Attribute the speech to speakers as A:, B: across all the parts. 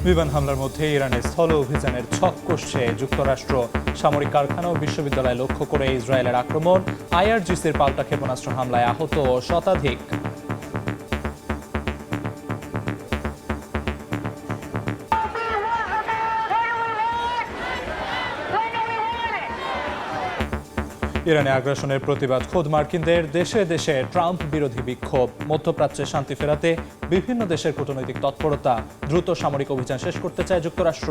A: বিমান হামলার মধ্যে ইরানের স্থল অভিযানের ছক কষছে যুক্তরাষ্ট্র। সামরিক কারখানা ও বিশ্ববিদ্যালয় লক্ষ্য করে ইসরায়েলের আক্রমণ, আইআরজিসির পাল্টা ক্ষেপণাস্ত্র হামলায় আহত শতাধিক। ইরানে আগ্রাসনের প্রতিবাদ খোদ মার্কিনদের, দেশে দেশে ট্রাম্প বিরোধী বিক্ষোভ। মধ্যপ্রাচ্যে শান্তি ফেরাতে বিভিন্ন দেশের কূটনৈতিক তৎপরতা, দ্রুত সামরিক অভিযান শেষ করতে চায় যুক্তরাষ্ট্র।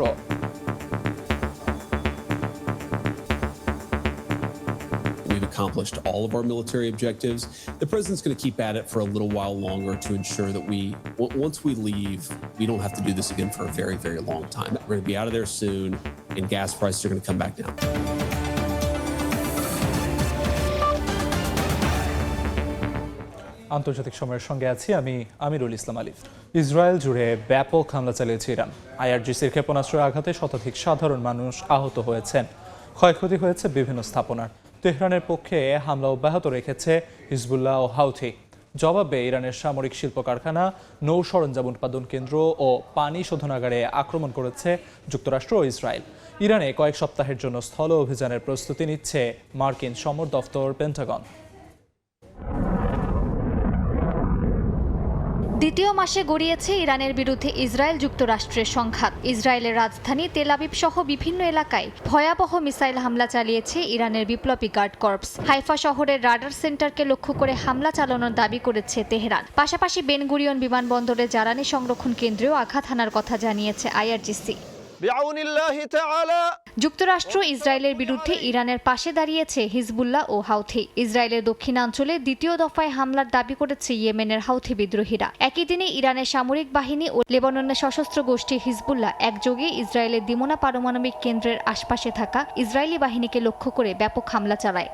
B: We've accomplished all of our military objectives. The president's going to keep at it for a little while longer to ensure that once we leave, we don't have to do this again for a very, very long time. We're going to be out of there soon, and gas prices are going to come back down.
A: আন্তর্জাতিক সময়ের সঙ্গে আছি আমি আমিরুল ইসলাম আলিফ। Israel জুড়ে ব্যাপক হামলা চালিয়েছে Iran. আইআরজিসির ক্ষেপণাস্ত্রের আঘাতে শতাধিক সাধারণ মানুষ আহত হয়েছেন, ক্ষয়ক্ষতি হয়েছে বিভিন্ন স্থাপনার। তেহরানের পক্ষে হামলা অব্যাহত রেখেছে হিজবুল্লাহ ও হাউথি। জবাবে ইরানের সামরিক শিল্প কারখানা, নৌ সরঞ্জাম উৎপাদন কেন্দ্র ও পানি শোধনাগারে আক্রমণ করেছে যুক্তরাষ্ট্র ও ইসরায়েল। ইরানে কয়েক সপ্তাহের জন্য স্থল অভিযানের প্রস্তুতি নিচ্ছে মার্কিন সমর দফতর পেন্টাগন।
C: দ্বিতীয় মাসে গড়িয়েছে ইরানের বিরুদ্ধে ইসরায়েল যুক্তরাষ্ট্রের সংঘাত। ইসরায়েলের রাজধানী তেল আবিব সহ বিভিন্ন এলাকায় ভয়াবহ মিসাইল হামলা চালিয়েছে ইরানের বিপ্লবী গার্ড কর্পস। হাইফা শহরের রাডার সেন্টারকে লক্ষ্য করে হামলা চালানোর দাবি করেছে তেহরান। পাশাপাশি বেন গুরিয়ন বিমানবন্দরে জ্বালানি সংরক্ষণ কেন্দ্রেও আঘাত হানার কথা জানিয়েছে আইআরজিসি। যুক্তরাষ্ট্র ইসরায়েলের বিরুদ্ধে ইরানের পাশে দাঁড়িয়েছে হিজবুল্লাহ ও হাউথি। ইসরায়েলের দক্ষিণাঞ্চলে দ্বিতীয় দফায় হামলার দাবি করেছে ইয়েমেনের হাউথি বিদ্রোহীরা। একই দিনে ইরানের সামরিক বাহিনী ও লেবাননের সশস্ত্র গোষ্ঠী হিজবুল্লাহ একযোগে ইসরায়েলের দিমোনা পারমাণবিক কেন্দ্রের আশপাশে থাকা ইসরায়েলি বাহিনীকে লক্ষ্য করে ব্যাপক হামলা চালায়।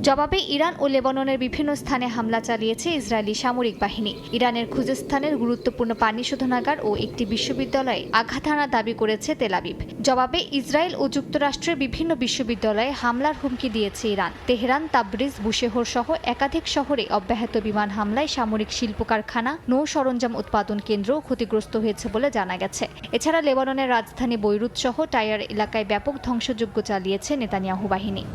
C: জবাবে ইরান ও লেবাননের বিভিন্ন স্থানে হামলা চালিয়েছে ইসরায়েলি সামরিক বাহিনী। ইরানের খুজেস্তানের গুরুত্বপূর্ণ পানি শোধনাগার ও একটি বিশ্ববিদ্যালয়ে আঘাত হানার দাবি করেছে তেল আবিব। জবাবে ইসরায়েল ও যুক্তরাষ্ট্রের বিভিন্ন বিশ্ববিদ্যালয়ে হামলার হুমকি দিয়েছে ইরান। তেহরান, তাবরিজ, বুশেহর সহ একাধিক শহরে অব্যাহত বিমান হামলায় সামরিক শিল্প কারখানা, নৌ সরঞ্জাম উৎপাদন কেন্দ্র ক্ষতিগ্রস্ত হয়েছে বলে জানা গেছে। এছাড়া লেবাননের রাজধানী বৈরুত সহ টাইয়ার এলাকায় ব্যাপক ধ্বংসযজ্ঞ চালিয়েছে নেতানিয়াহু বাহিনী।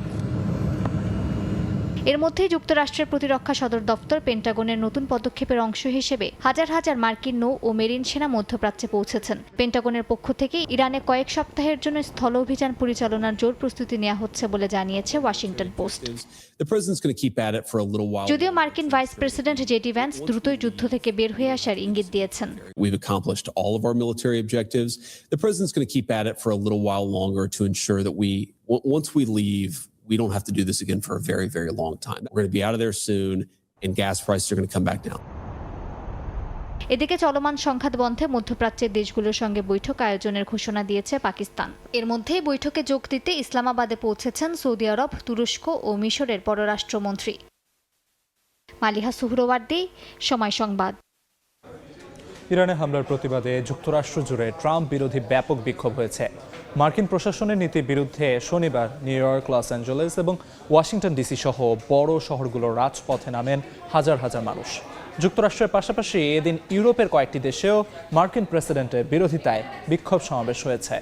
C: এর মধ্যেই যুক্তরাষ্ট্রের প্রতিরক্ষা সদর দফতর পেন্টাগনের নতুন পদক্ষেপের অংশ হিসেবে হাজার হাজার মার্কিন নৌ ও মেরিন সেনা মধ্যপ্রাচ্যে পৌঁছেছেন। পেন্টাগনের পক্ষ থেকে ইরানে কয়েক সপ্তাহের জন্য স্থল অভিযান পরিচালনার জোর প্রস্তুতি নেওয়া হচ্ছে বলে জানিয়েছে ওয়াশিংটন পোস্ট। যদিও মার্কিন ভাইস প্রেসিডেন্ট জেডি ভ্যান্স দ্রুতই যুদ্ধ থেকে বের হয়ে আসার ইঙ্গিত দিয়েছেন।
B: We've accomplished all of our military objectives. The president's going to keep at it for a little while longer to ensure that once we leave, we don't have to do this again for a very, very long time. We're going to be out of there soon, and gas prices are going to come back down.
C: এদিকে চলমান সংঘাত বন্ধে মধ্যপ্রাচ্যের দেশগুলোর সঙ্গে বৈঠক আয়োজনের ঘোষণা দিয়েছে পাকিস্তান। এর মধ্যেই বৈঠকে যোগ দিতে ইসলামাবাদে পৌঁছেছেন সৌদি আরব, তুরস্ক ও মিশরের পররাষ্ট্রমন্ত্রী। মালিহা সুহরওয়ার্দী, সময় সংবাদ।
A: ইরানে হামলার প্রতিবাদে যুক্তরাষ্ট্র জুড়ে ট্রাম্প বিরোধী ব্যাপক বিক্ষোভ হয়েছে। মার্কিন প্রশাসনের নীতির বিরুদ্ধে শনিবার নিউ ইয়র্ক, লস অ্যাঞ্জেলেস এবং ওয়াশিংটন ডিসি সহ বড় শহরগুলোর রাজপথে নামেন হাজার হাজার মানুষ। যুক্তরাষ্ট্রের পাশাপাশি এদিন ইউরোপের কয়েকটি দেশেও মার্কিন প্রেসিডেন্টের বিরোধিতায় বিক্ষোভ সমাবেশ হয়েছে।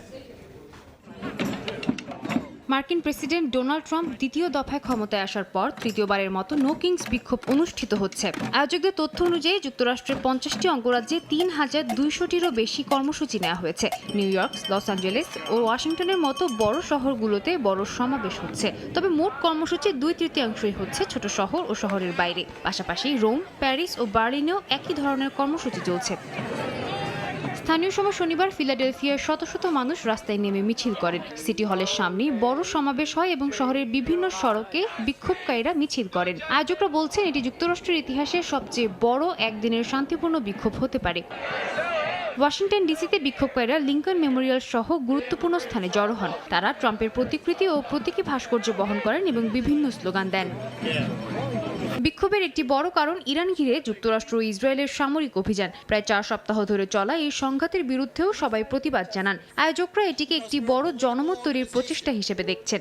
D: মার্কিন প্রেসিডেন্ট ডোনাল্ড ট্রাম্প দ্বিতীয় দফায় ক্ষমতায় আসার পর তৃতীয়বারের মতো নো কিংস বিক্ষোভ অনুষ্ঠিত হচ্ছে। আয়োজকদের তথ্য অনুযায়ী যুক্তরাষ্ট্রের 50টি অঙ্গরাজ্যে 3200টিরও বেশি কর্মসূচি নেওয়া হয়েছে। নিউ ইয়র্ক, লস অ্যাঞ্জেলেস ও ওয়াশিংটনের মতো বড় শহরগুলোতে বড় সমাবেশ হচ্ছে। তবে মোট কর্মসূচির 2/3 হচ্ছে ছোট শহর ও শহরের বাইরে। পাশাপাশি রোম, প্যারিস ও বার্লিনেও একই ধরনের কর্মসূচি চলছে। স্থানীয় সময় শনিবার ফিলাডেলফিয়ার শত শত মানুষ রাস্তায় নেমে মিছিল করেন। সিটি হলের সামনে বড় সমাবেশ হয় এবং শহরের বিভিন্ন সড়কে বিক্ষোভকারীরা মিছিল করেন। আয়োজকরা বলছেন এটি যুক্তরাষ্ট্রের ইতিহাসে সবচেয়ে বড় একদিনের শান্তিপূর্ণ বিক্ষোভ হতে পারে। ওয়াশিংটন ডিসিতে বিক্ষোভকারীরা লিঙ্কন মেমোরিয়াল সহ গুরুত্বপূর্ণ স্থানে জড়ো হন। তারা ট্রাম্পের প্রতিকৃতি ও প্রতীকী ভাস্কর্য বহন করেন এবং বিভিন্ন স্লোগান দেন। বিক্ষোভের একটি বড় কারণ ইরান ঘিরে যুক্তরাষ্ট্র ও ইসরায়েলের সামরিক অভিযান। প্রায় 4 সপ্তাহ ধরে চলা এই সংঘাতের বিরুদ্ধেও সবাই প্রতিবাদ জানান। আয়োজকরা এটিকে একটি বড় জনমত তৈরির প্রচেষ্টা হিসেবে দেখছেন।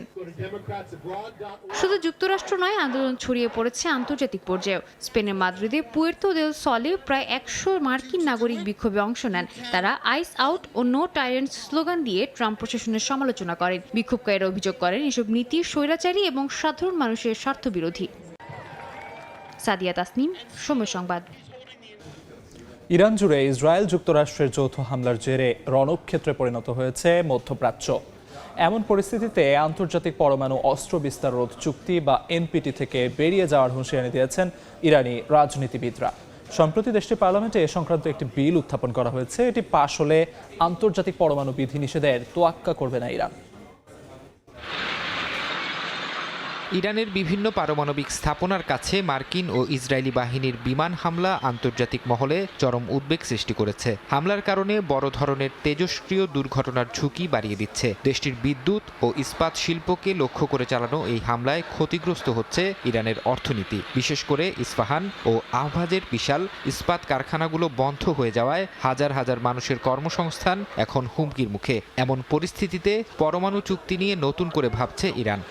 D: শুধু যুক্তরাষ্ট্র নয়, আন্দোলন ছড়িয়ে পড়েছে আন্তর্জাতিক পর্যায়েও। স্পেনের মাদ্রিদে পুয়ের্তো দেল সলে প্রায় 100 মার্কিন নাগরিক বিক্ষোভে অংশ নেন। তারা আইস আউট ও নো টাইরেন্টস স্লোগান দিয়ে ট্রাম্প প্রশাসনের সমালোচনা করেন। বিক্ষোভকারীরা অভিযোগ করেন এসব নীতি স্বৈরাচারী এবং সাধারণ মানুষের স্বার্থবিরোধী। সাদিয়া তাসনিম, সময় সংবাদ।
A: ইরান জুড়ে ইসরায়েল যুক্তরাষ্ট্রের যৌথ হামলার জেরে রণক্ষেত্রে পরিণত হয়েছে মধ্যপ্রাচ্য। এমন পরিস্থিতিতে আন্তর্জাতিক পরমাণু অস্ত্র বিস্তার রোধ চুক্তি বা এনপিটি থেকে বেরিয়ে যাওয়ার হুঁশিয়ারি দিয়েছেন ইরানি রাজনীতিবিদরা। সম্প্রতি দেশটির পার্লামেন্টে এ সংক্রান্ত একটি বিল উত্থাপন করা হয়েছে। এটি পাশ হলে আন্তর্জাতিক পরমাণু বিধিনিষেধের তোয়াক্কা করবে না ইরান।
E: ইরানের বিভিন্ন পারমাণবিক স্থাপনার কাছে মার্কিন ও ইসরায়েলি বাহিনীর বিমান হামলা আন্তর্জাতিক মহলে চরম উদ্বেগ সৃষ্টি করেছে। হামলার কারণে বড় ধরনের তেজস্ক্রিয় দুর্ঘটনার ঝুঁকি বাড়িয়ে দিচ্ছে। দেশটির বিদ্যুৎ ও ইস্পাত শিল্পকে লক্ষ্য করে চালানো এই হামলায় ক্ষতিগ্রস্ত হচ্ছে ইরানের অর্থনীতি। বিশেষ করে ইস্পাহান ও আহভাজের বিশাল ইস্পাত কারখানাগুলো বন্ধ হয়ে যাওয়ায় হাজার হাজার মানুষের কর্মসংস্থান এখন হুমকির মুখে। এমন পরিস্থিতিতে পরমাণু চুক্তি নিয়ে নতুন করে ভাবছে ইরান।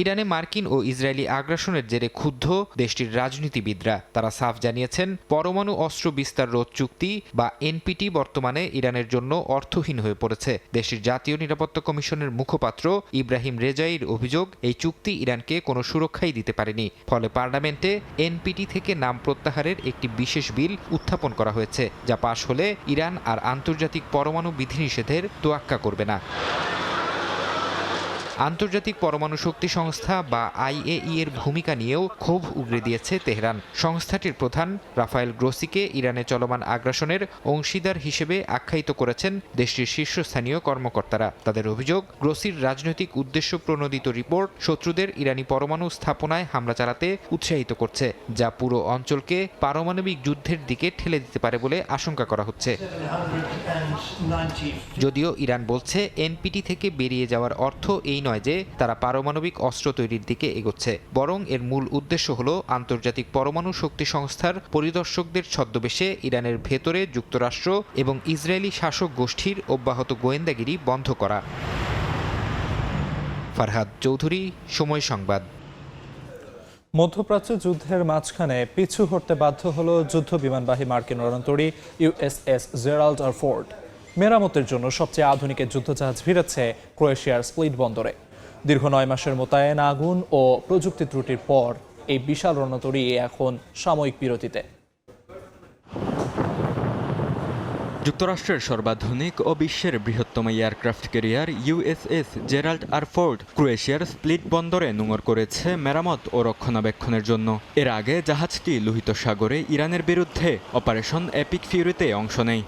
E: ইরানে মার্কিন ও ইসরায়েলি আগ্রাসনের জেরে ক্ষুব্ধ দেশটির রাজনীতিবিদরা। তারা সাফ জানিয়েছেন পরমাণু অস্ত্র বিস্তার রোধ চুক্তি বা এনপিটি বর্তমানে ইরানের জন্য অর্থহীন হয়ে পড়েছে। দেশটির জাতীয় নিরাপত্তা কমিশনের মুখপাত্র ইব্রাহিম রেজাইর অভিযোগ, এই চুক্তি ইরানকে কোনো সুরক্ষাই দিতে পারেনি। ফলে পার্লামেন্টে এনপিটি থেকে নাম প্রত্যাহারের একটি বিশেষ বিল উত্থাপন করা হয়েছে, যা পাশ হলে ইরান আর আন্তর্জাতিক পরমাণু বিধিনিষেধের তোয়াক্কা করবে না। আন্তর্জাতিক পরমাণু শক্তি সংস্থা বা আইএই এর ভূমিকা নিয়েও ক্ষোভ উগরে দিয়েছে তেহরান। সংস্থাটির প্রধান রাফায়েল গ্রোসিকে ইরানে চলমান আগ্রাসনের অংশীদার হিসেবে আখ্যায়িত করেছেন দেশটির শীর্ষস্থানীয় কর্মকর্তারা। তাদের অভিযোগ, গ্রোসির রাজনৈতিক উদ্দেশ্য প্রণোদিত রিপোর্ট শত্রুদের ইরানি পরমাণু স্থাপনায় হামলা চালাতে উৎসাহিত করছে, যা পুরো অঞ্চলকে পারমাণবিক যুদ্ধের দিকে ঠেলে দিতে পারে বলে আশঙ্কা করা হচ্ছে। যদিও ইরান বলছে এনপিটি থেকে বেরিয়ে যাওয়ার অর্থ এই নয় যে তারা পারমাণবিক অস্ত্র তৈরির দিকে এগোচ্ছে, বরং এর মূল উদ্দেশ্য হলো আন্তর্জাতিক পরমাণু শক্তি সংস্থার পরিদর্শকদের ছদ্মবেশে ইরানের ভেতরে যুক্তরাষ্ট্র এবং ইসরায়েলি শাসক গোষ্ঠীর অব্যাহত গোয়েন্দাগিরি বন্ধ করা। ফারহাদ চৌধুরী, সময় সংবাদ।
A: মধ্যপ্রাচ্য যুদ্ধের মাঝখানে পিছু হটতে বাধ্য হল যুদ্ধ বিমানবাহী মার্কিন রণতরী ইউএসএস জেরাল্ড আর ফোর্ড। মেরামতের জন্য সবচেয়ে আধুনিক যুদ্ধজাহাজ ভিড়েছে ক্রোয়েশিয়ার স্প্লিট বন্দরে। দীর্ঘ 9 মাসের মোতায়েন আগুন ও প্রযুক্তি ত্রুটির পর এই বিশাল রণতরী এখন সাময়িক বিরতিতে।
F: যুক্তরাষ্ট্রের সর্বাধুনিক ও বিশ্বের বৃহত্তম aircraft carrier USS Gerald R Ford ক্রোয়েশিয়ার স্প্লিট বন্দরে নোঙর করেছে মেরামত ও রক্ষণাবেক্ষণের জন্য। এর আগে জাহাজটি লোহিত সাগরে ইরানের বিরুদ্ধে অপারেশন এপিক ফিউরিতে অংশ নেয়।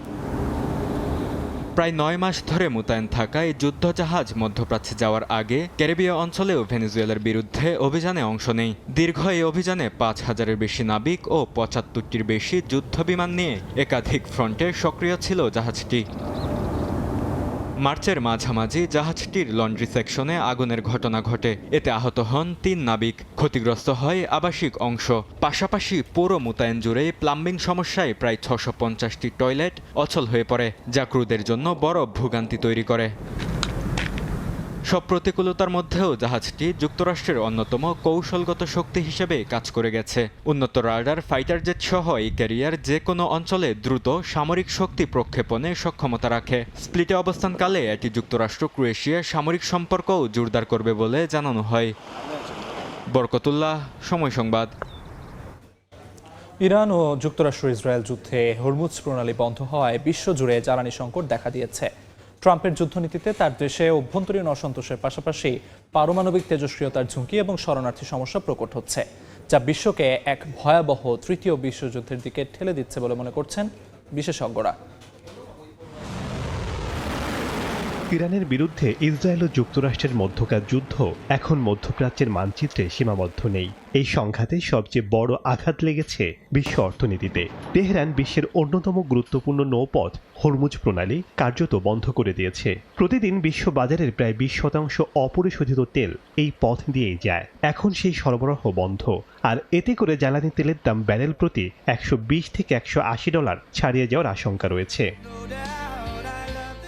F: প্রায় 9 মাস ধরে মোতায়েন থাকা এই যুদ্ধজাহাজ মধ্যপ্রাচ্যে যাওয়ার আগে ক্যারিবীয় অঞ্চলেও ভেনেজুয়েলার বিরুদ্ধে অভিযানে অংশ নেয়। দীর্ঘ এই অভিযানে 5000-এর বেশি নাবিক ও 75টির বেশি যুদ্ধবিমান নিয়ে একাধিক ফ্রন্টে সক্রিয় ছিল জাহাজটি। মার্চের মাঝামাঝি জাহাজটির লন্ড্রি সেকশনে আগুনের ঘটনা ঘটে। এতে আহত হন 3 নাবিক। ক্ষতিগ্রস্ত হয় আবাসিক অংশ। পাশাপাশি পুরো মোতায়েন জুড়ে প্লাম্বিং সমস্যায় প্রায় 650টি টয়লেট অচল হয়ে পড়ে, যা ক্রুদের জন্য বড় ভোগান্তি তৈরি করে। সব প্রতিকূলতার মধ্যেও জাহাজটি যুক্তরাষ্ট্রের অন্যতম কৌশলগত শক্তি হিসেবে কাজ করে গেছে। উন্নত রাডার, ফাইটার জেট সহ এই ক্যারিয়ার যে কোনো অঞ্চলে দ্রুত সামরিক শক্তি প্রক্ষেপণে সক্ষমতা রাখে। স্প্লিটে অবস্থানকালে এটি যুক্তরাষ্ট্র ক্রোয়েশিয়া সামরিক সম্পর্কও জোরদার করবে বলে জানানো হয়। বরকতুল্লাহ, সময় সংবাদ।
A: ইরান ও যুক্তরাষ্ট্র ইসরায়েল যুদ্ধে হরমুজ প্রণালী বন্ধ হওয়ায় বিশ্বজুড়ে জ্বালানি সংকট দেখা দিয়েছে। ট্রাম্পের যুদ্ধনীতিতে তার দেশে অভ্যন্তরীণ অসন্তোষের পাশাপাশি পারমাণবিক তেজস্ক্রিয়তার ঝুঁকি এবং শরণার্থী সমস্যা প্রকট হচ্ছে, যা বিশ্বকে এক ভয়াবহ তৃতীয় বিশ্বযুদ্ধের দিকে ঠেলে দিচ্ছে বলে মনে করছেন বিশেষজ্ঞরা।
G: ইরানের বিরুদ্ধে ইসরায়েল ও যুক্তরাষ্ট্রের মধ্যকার যুদ্ধ এখন মধ্যপ্রাচ্যের মানচিত্রে সীমাবদ্ধ নেই। এই সংঘাতে সবচেয়ে বড় আঘাত লেগেছে বিশ্ব অর্থনীতিতে। তেহরান বিশ্বের অন্যতম গুরুত্বপূর্ণ নৌপথ হরমুজ প্রণালী কার্যত বন্ধ করে দিয়েছে। প্রতিদিন বিশ্ব বাজারের প্রায় 20% অপরিশোধিত তেল এই পথ দিয়েই যায়। এখন সেই সরবরাহ বন্ধ, আর এতে করে জ্বালানি তেলের দাম ব্যারেল প্রতি $120 থেকে $180 ছাড়িয়ে যাওয়ার আশঙ্কা রয়েছে।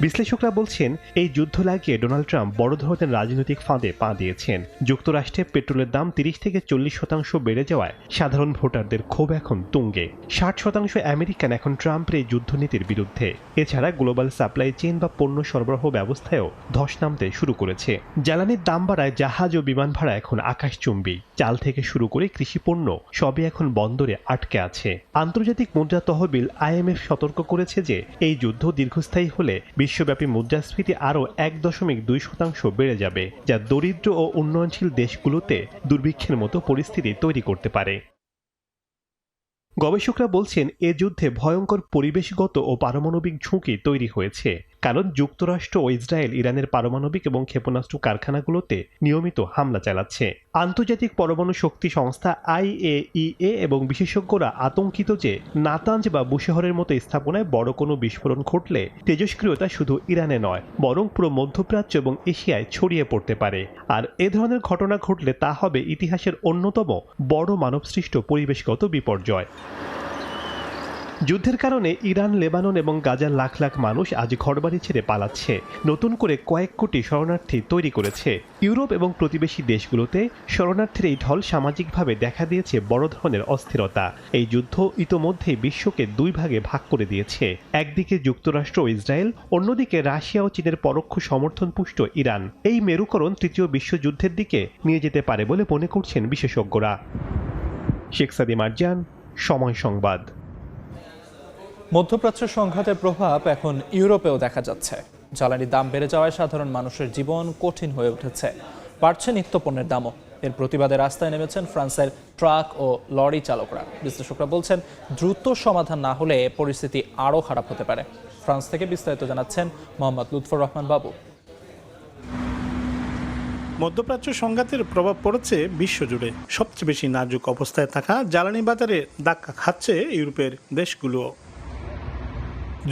G: বিশ্লেষকরা বলছেন এই যুদ্ধ লাগিয়ে ডোনাল্ড ট্রাম্প বড় ধরনের রাজনৈতিক ফাঁদে পা দিয়েছেন। যুক্তরাষ্ট্রে পেট্রোলের দাম 30 থেকে 40% বেড়ে যাওয়ায় সাধারণ ভোটারদের ক্ষোভ এখন তুঙ্গে। 60% আমেরিকান এখন ট্রাম্পের এই যুদ্ধনীতির বিরুদ্ধে। এছাড়া গ্লোবাল সাপ্লাই চেইন বা পণ্য সরবরাহ ব্যবস্থায়ও ধস নামতে শুরু করেছে। জ্বালানির দাম বাড়ায় জাহাজ ও বিমান ভাড়া এখন আকাশচুম্বী। চাল থেকে শুরু করে কৃষিপণ্য সবই এখন বন্দরে আটকে আছে। আন্তর্জাতিক মুদ্রা তহবিল IMF সতর্ক করেছে যে এই যুদ্ধ দীর্ঘস্থায়ী হলে বিশ্বব্যাপী মুদ্রাস্ফীতি আরও 1.2% বেড়ে যাবে, যা দরিদ্র ও উন্নয়নশীল দেশগুলোতে দুর্ভিক্ষের মতো পরিস্থিতি তৈরি করতে পারে। গবেষকরা বলছেন এ যুদ্ধে ভয়ঙ্কর পরিবেশগত ও পারমাণবিক ঝুঁকি তৈরি হয়েছে, কারণ যুক্তরাষ্ট্র ও ইসরায়েল ইরানের পারমাণবিক এবং ক্ষেপণাস্ত্র কারখানাগুলোতে নিয়মিত হামলা চালাচ্ছে। আন্তর্জাতিক পরমাণু শক্তি সংস্থা IAEA এবং বিশেষজ্ঞরা আতঙ্কিত যে নাতাঞ্জ বা বুশেহরের মতো স্থাপনায় বড় কোনো বিস্ফোরণ ঘটলে তেজস্ক্রিয়তা শুধু ইরানে নয়, বরং পুরো মধ্যপ্রাচ্য এবং এশিয়ায় ছড়িয়ে পড়তে পারে। আর এ ধরনের ঘটনা ঘটলে তা হবে ইতিহাসের অন্যতম বড় মানবসৃষ্ট পরিবেশগত বিপর্যয়। যুদ্ধের কারণে ইরান, লেবানন এবং গাজার লাখ লাখ মানুষ আজ ঘরবাড়ি ছেড়ে পালাচ্ছে। নতুন করে কয়েক কোটি শরণার্থী তৈরি করেছে। ইউরোপ এবং প্রতিবেশী দেশগুলোতে শরণার্থীর এই ঢল সামাজিকভাবে দেখা দিয়েছে বড় ধরনের অস্থিরতা। এই যুদ্ধ ইতোমধ্যেই বিশ্বকে দুই ভাগে ভাগ করে দিয়েছে। একদিকে যুক্তরাষ্ট্র ও ইসরায়েল, অন্যদিকে রাশিয়া ও চীনের পরোক্ষ সমর্থন পুষ্ট ইরান। এই মেরুকরণ তৃতীয় বিশ্বযুদ্ধের দিকে নিয়ে যেতে পারে বলে মনে করছেন বিশেষজ্ঞরা। শেখ সাদি মারজান, সময় সংবাদ।
A: মধ্যপ্রাচ্য সংঘাতের প্রভাব এখন ইউরোপেও দেখা যাচ্ছে। জ্বালানির দাম বেড়ে যাওয়ায় সাধারণ মানুষের জীবন কঠিন হয়ে উঠেছে। বাড়ছে নিত্যপণ্যের দামও। এর প্রতিবাদে রাস্তায় নেমেছেন ফ্রান্সের ট্রাক ও লরি চালকরা। বিশ্লেষকরা বলছেন দ্রুত সমাধান না হলে পরিস্থিতি আরও খারাপ হতে পারে। ফ্রান্স থেকে বিস্তারিত জানাচ্ছেন মোহাম্মদ লুৎফর রহমান বাবু।
H: মধ্যপ্রাচ্য সংঘাতের প্রভাব পড়েছে বিশ্বজুড়ে। সবচেয়ে বেশি নাজুক অবস্থায় থাকা জ্বালানি বাজারে ধাক্কা খাচ্ছে ইউরোপের দেশগুলো।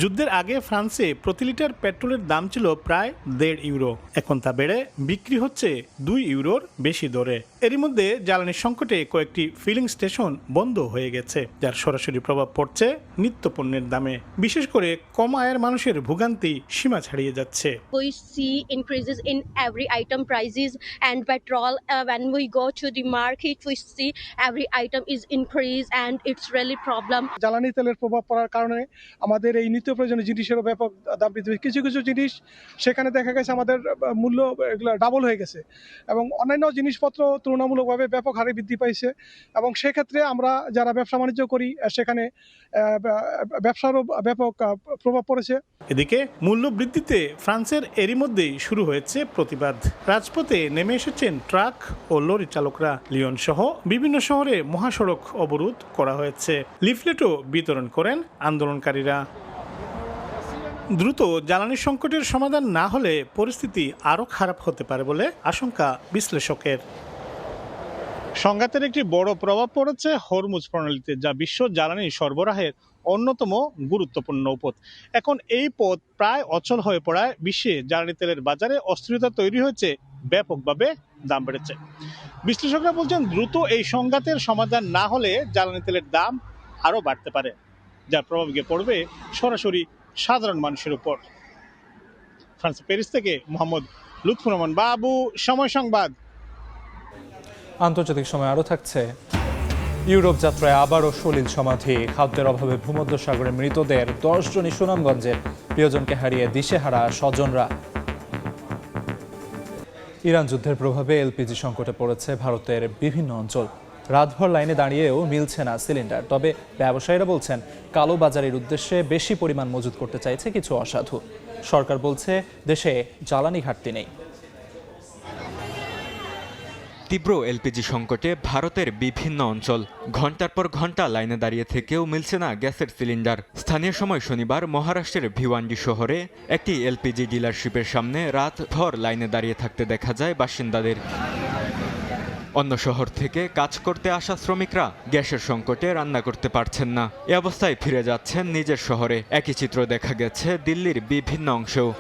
H: যুদ্ধের আগে ফ্রান্সে প্রতি লিটার পেট্রোলের দাম ছিল প্রায় 1.5 ইউরো। এখন তা বেড়ে বিক্রি হচ্ছে 2 ইউরোর বেশি দরে। এরই মধ্যে জ্বালানির সংকটে কয়েকটি ফিলিং স্টেশন বন্ধ হয়ে গেছে, যার সরাসরি প্রভাব পড়ছে নিত্যপণ্যের দামে। বিশেষ করে কম আয়ের মানুষের ভোগান্তি সীমা ছাড়িয়ে যাচ্ছে।
I: We see increases in every item prices and petrol. When we go to the market, we see every item is increased and it's really problem.
J: জ্বালানি তেলের প্রভাব পড়ার কারণে আমাদের এই নিত্য প্রয়োজনীয় জিনিসেরও ব্যাপক দাম বৃদ্ধি হয়েছে। কিছু কিছু জিনিস সেখানে দেখা গেছে আমাদের মূল্য এগুলো ডাবল হয়ে গেছে এবং অন্যান্য জিনিসপত্র তুলনামূলকভাবে ব্যাপক হারে বৃদ্ধি পাইছে এবং সেক্ষেত্রে আমরা যারা ব্যবসা বাণিজ্য করি সেখানে ব্যবসারও ব্যাপক প্রভাব পড়েছে।
H: এদিকে মূল্য বৃদ্ধিতে ফ্রান্সের এরই মধ্যেই শুরু হয়েছে প্রতিবাদ। রাজপথে নেমে এসেছেন ট্রাক ও লরি চালকরা। লিয়ন সহ বিভিন্ন শহরে মহাসড়ক অবরোধ করা হয়েছে। লিফলেটও বিতরণ করেন আন্দোলনকারীরা। দ্রুত জ্বালানি সংকটের সমাধান না হলে পরিস্থিতি আরও খারাপ হতে পারে বলে আশঙ্কা বিশ্লেষকের। সংঘাতের একটি বড় প্রভাব পড়েছে হরমুজ প্রণালীতে, যা বিশ্ব জ্বালানি সরবরাহের অন্যতম গুরুত্বপূর্ণ পথ। এখন এই পথ প্রায় অচল হয়ে পড়ায় বিশ্বে জ্বালানি তেলের বাজারে অস্থিরতা তৈরি হয়েছে, ব্যাপকভাবে দাম বেড়েছে। বিশ্লেষকরা বলছেন দ্রুত এই সংঘাতের সমাধান না হলে জ্বালানি তেলের দাম আরও বাড়তে পারে, যার প্রভাব গিয়ে পড়বে সরাসরি সাধারণ মানুষের উপর। ফ্রান্স প্যারিস থেকে মোহাম্মদ লুৎফর রহমান বাবু, সময় সংবাদ।
A: আন্তর্জাতিক সময় আরও থাকছে। ইউরোপ যাত্রায় আবারও সলিল সমাধি। খাদ্যের অভাবে ভূমধ্যসাগরের মৃতদের 10 জনই সুনামগঞ্জের। প্রিয়জনকে হারিয়ে দিশেহারা স্বজনরা। ইরান যুদ্ধের প্রভাবে এলপিজি সংকটে পড়েছে ভারতের বিভিন্ন অঞ্চল। রাতভর লাইনে দাঁড়িয়েও মিলছে না সিলিন্ডার। তবে ব্যবসায়ীরা বলছেন কালো বাজারের উদ্দেশ্যে বেশি পরিমাণ মজুত করতে চাইছে কিছু অসাধু। সরকার বলছে দেশে জ্বালানি ঘাটতি নেই।
F: তীব্র এলপিজি সংকটে ভারতের বিভিন্ন অঞ্চল। ঘন্টার পর ঘন্টা লাইনে দাঁড়িয়ে থেকেও মিলছে না গ্যাসের সিলিন্ডার। স্থানীয় সময় শনিবার মহারাষ্ট্রের ভিওয়ান্ডি শহরে একটি এলপিজি ডিলারশিপের সামনে রাতভর লাইনে দাঁড়িয়ে থাকতে দেখা যায় বাসিন্দাদের। অন্য শহর থেকে কাজ করতে আসা শ্রমিকরা গ্যাসের সংকটে রান্না করতে পারছেন না। এ অবস্থায় ফিরে যাচ্ছেন নিজের শহরে। একই চিত্র দেখা গেছে দিল্লির বিভিন্ন অংশেও।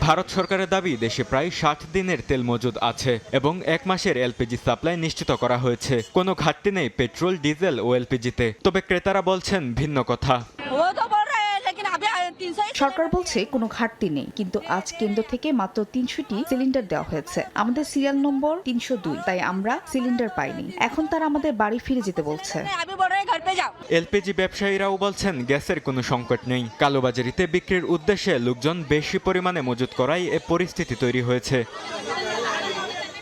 F: ভারত সরকারের দাবি দেশে প্রায় 60 দিনের তেল মজুদ আছে এবং 1 মাসের এলপিজি সাপ্লাই নিশ্চিত করা হয়েছে। কোনো ঘাটতি নেই পেট্রোল, ডিজেল ও এলপিজিতে। তবে ক্রেতারা বলছেন ভিন্ন কথা।
K: সরকার বলছে কোনো ঘাটতি নেই, কিন্তু আজ কেন্দ্র থেকে মাত্র 300টি সিলিন্ডার দেওয়া হয়েছে। আমাদের সিরিয়াল নম্বর 302, তাই আমরা সিলিন্ডার পাইনি। এখন তারা আমাদের বাড়ি ফিরে যেতে বলছে।
F: এলপিজি ব্যবসায়ীরাও বলছেন গ্যাসের কোনো সংকট নেই, কালোবাজারিতে বিক্রির উদ্দেশ্যে লোকজন বেশি পরিমাণে মজুত করায় এ পরিস্থিতি তৈরি হয়েছে।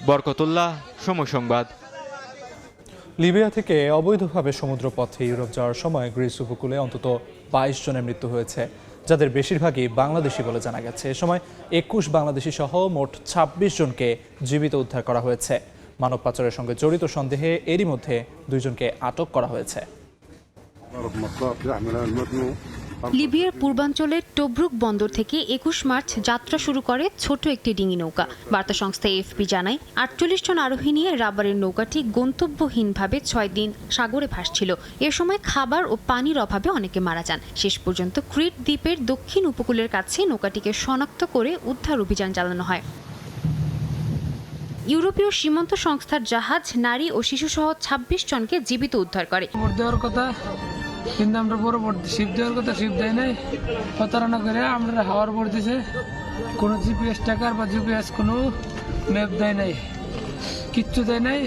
F: বরকতুল্লাহ, সময় সংবাদ।
A: লিবিয়া থেকে অবৈধভাবে সমুদ্রপথে ইউরোপ যাওয়ার সময় গ্রিস উপকূলে অন্তত 22 জনের মৃত্যু হয়েছে, যাদের বেশিরভাগই বাংলাদেশি বলে জানা গেছে। এ সময় 21 বাংলাদেশি সহ মোট 26 জনকে জীবিত উদ্ধার করা হয়েছে। মানব পাচারের সঙ্গে জড়িত সন্দেহে এরই মধ্যে 2 জনকে আটক করা হয়েছে।
D: লিবিয়ার পূর্বাঞ্চলের টব্রুক বন্দর থেকে 21 মার্চ যাত্রা শুরু করে ছোট একটি ডিঙি নৌকা। বার্তা সংস্থা এএফপি জানায় 48 জন আরোহী নিয়ে রাবারের নৌকাটি গন্তব্যহীনভাবে 6 দিন সাগরে ভাসছিল। এ সময় খাবার ও পানির অভাবে অনেকে মারা যান। শেষ পর্যন্ত ক্রিট দ্বীপের দক্ষিণ উপকূলের কাছে নৌকাটিকে শনাক্ত করে উদ্ধার অভিযান চালানো হয়। ইউরোপীয় সীমান্ত সংস্থার জাহাজ নারী ও শিশুসহ 26 জনকে জীবিত উদ্ধার করে।
L: কিন্তু আমরা পরবর্তী শিপ দেওয়ার কথা, শিপ দেয় নাই, প্রতারণা করে আমরা হাওয়ার পর দিছে। কোনো জিপিএস ট্র্যাকার বা জিপিএস কোনো ম্যাপ দেয় নাই, কিচ্ছু দেয় নাই,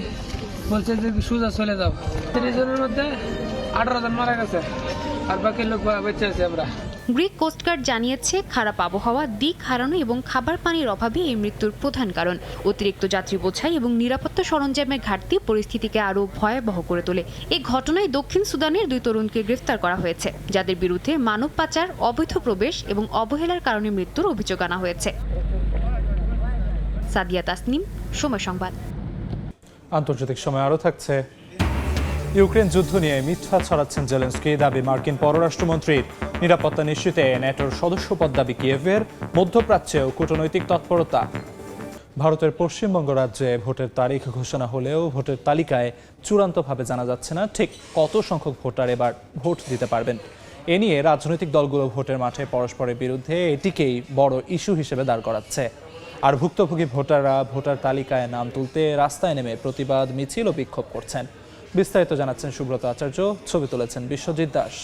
L: বলছে যে সোজা চলে যাও। 30 জনের মধ্যে 18 জন মারা গেছে, আর বাকি লোক বেঁচে আছে। আমরা
D: গ্রিক কোস্টগার্ড জানিয়েছে খারাপ আবহাওয়া, দিক হারানো এবং খাবার পানির অভাবে এই মৃত্যুর প্রধান কারণ। অতিরিক্ত যাত্রী বোঝাই এবং নিরাপত্তা সরঞ্জামের ঘাটতি পরিস্থিতিকে আরও ভয়াবহ করে তোলে। এই ঘটনায় দক্ষিণ সুদানের 2 তরুণকে গ্রেফতার করা হয়েছে, যাদের বিরুদ্ধে মানব পাচার, অবৈধ প্রবেশ এবং অবহেলার কারণে মৃত্যুর অভিযোগ আনা হয়েছে। সাদিয়া তাসনিম, সময় সংবাদ।
A: আন্তর্জাতিক সময় আরও থাকছে। ইউক্রেন যুদ্ধ নিয়ে মিথ্যা ছড়াচ্ছেন জেলেনস্কি, দাবি মার্কিন পররাষ্ট্রমন্ত্রীর। নিরাপত্তা নিশ্চিতে ন্যাটোর সদস্যপদ দাবি কিয়েভের। মধ্যপ্রাচ্যেও কূটনৈতিক তৎপরতা। ভারতের পশ্চিমবঙ্গ রাজ্যে ভোটের তারিখ ঘোষণা হলেও ভোটের তালিকায় চূড়ান্তভাবে জানা যাচ্ছে না ঠিক কত সংখ্যক ভোটার এবার ভোট দিতে পারবেন। এ নিয়ে রাজনৈতিক দলগুলো ভোটের মাঠে পরস্পরের বিরুদ্ধে এটিকেই বড় ইস্যু হিসেবে দাঁড় করাচ্ছে। আর ভুক্তভোগী ভোটাররা ভোটার তালিকায় নাম তুলতে রাস্তায় নেমে প্রতিবাদ মিছিল ও বিক্ষোভ করছেন। বিস্তারিত জানাচ্ছেন সুব্রত আচার্য, ছবি তুলেছেন বিশ্বজিৎ দাস।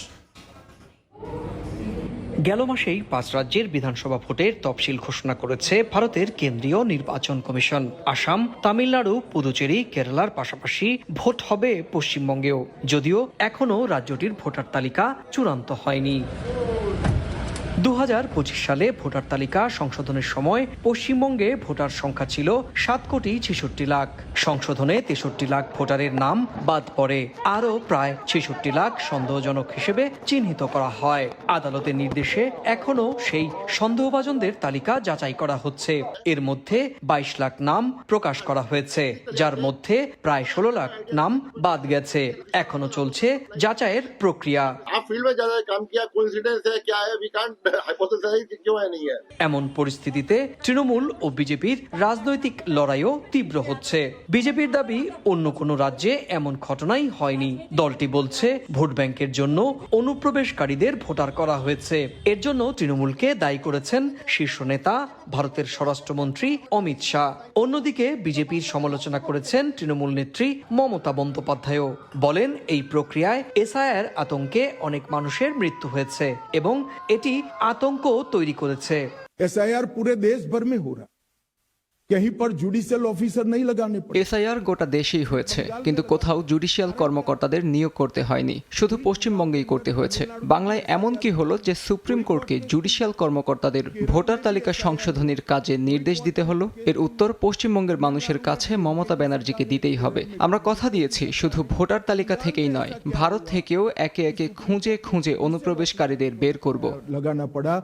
M: গেল মাসেই 5 রাজ্যের বিধানসভা ভোটের তফসিল ঘোষণা করেছে ভারতের কেন্দ্রীয় নির্বাচন কমিশন। আসাম, তামিলনাড়ু, পুদুচেরি, কেরালার পাশাপাশি ভোট হবে পশ্চিমবঙ্গেও, যদিও এখনও রাজ্যটির ভোটার তালিকা চূড়ান্ত হয়নি। 2025 সালে ভোটার তালিকা সংশোধনের সময় পশ্চিমবঙ্গে ভোটার সংখ্যা ছিল 7,66,00,000 লাখ। সংশোধনে 63 লাখ ভোটারের নাম বাদ পড়ে। আরও প্রায় 66 লাখ সন্দেহজনক হিসেবে চিহ্নিত করা হয়। আদালতের নির্দেশে এখনও সেই সন্দেহভাজনদের তালিকা যাচাই করা হচ্ছে। এর মধ্যে 22 লাখ নাম প্রকাশ করা হয়েছে, যার মধ্যে প্রায় 16 লাখ নাম বাদ গেছে। এখনো চলছে যাচাইয়ের প্রক্রিয়া। এমন পরিস্থিতিতে তৃণমূল ও বিজেপির রাজনৈতিক লড়াইও তীব্র হচ্ছে। বিজেপির দাবি অন্য কোনো রাজ্যে এমন ঘটনাই হয়নি। দলটি বলছে ভোট ব্যাংকের জন্য অনুপ্রবেশকারীদের ভোটার করা হয়েছে। এর জন্য তৃণমূলকে দায়ী করেছেন শীর্ষ নেতা ভারতের স্বরাষ্ট্রমন্ত্রী অমিত শাহ। অন্যদিকে বিজেপির সমালোচনা করেছেন তৃণমূল নেত্রী মমতা বন্দ্যোপাধ্যায়ও। বলেন এই প্রক্রিয়ায় এসআইআর আতঙ্কে অনেক মানুষের মৃত্যু হয়েছে এবং এটি आतंक तैरी करेছে।
N: एसआईआर पूरे देश भर में हो रहा, कहीं पर जुडिशियल ऑफिसर नहीं लगाने पड़े।
O: এসআইআর গোটা দেশেই হয়েছে, কিন্তু কোথাও জুডিশিয়াল কর্মকর্তাদের নিয়োগ করতে হয়নি, শুধু পশ্চিমবঙ্গেই করতে হয়েছে। বাংলায় এমন কি হলো যে সুপ্রিম কোর্টকে জুডিশিয়াল কর্মকর্তাদের ভোটার তালিকা সংশোধনের কাজে নির্দেশ দিতে হলো? এর উত্তর পশ্চিমবঙ্গের মানুষের কাছে মমতা ব্যানার্জিকে দিতেই হবে। আমরা কথা দিয়েছি শুধু ভোটার তালিকা থেকেই নয়, ভারত থেকেও একে একে খুঁজে খুঁজে অনুপ্রবেশকারীদের বের করব।
N: लगाना पड़ा।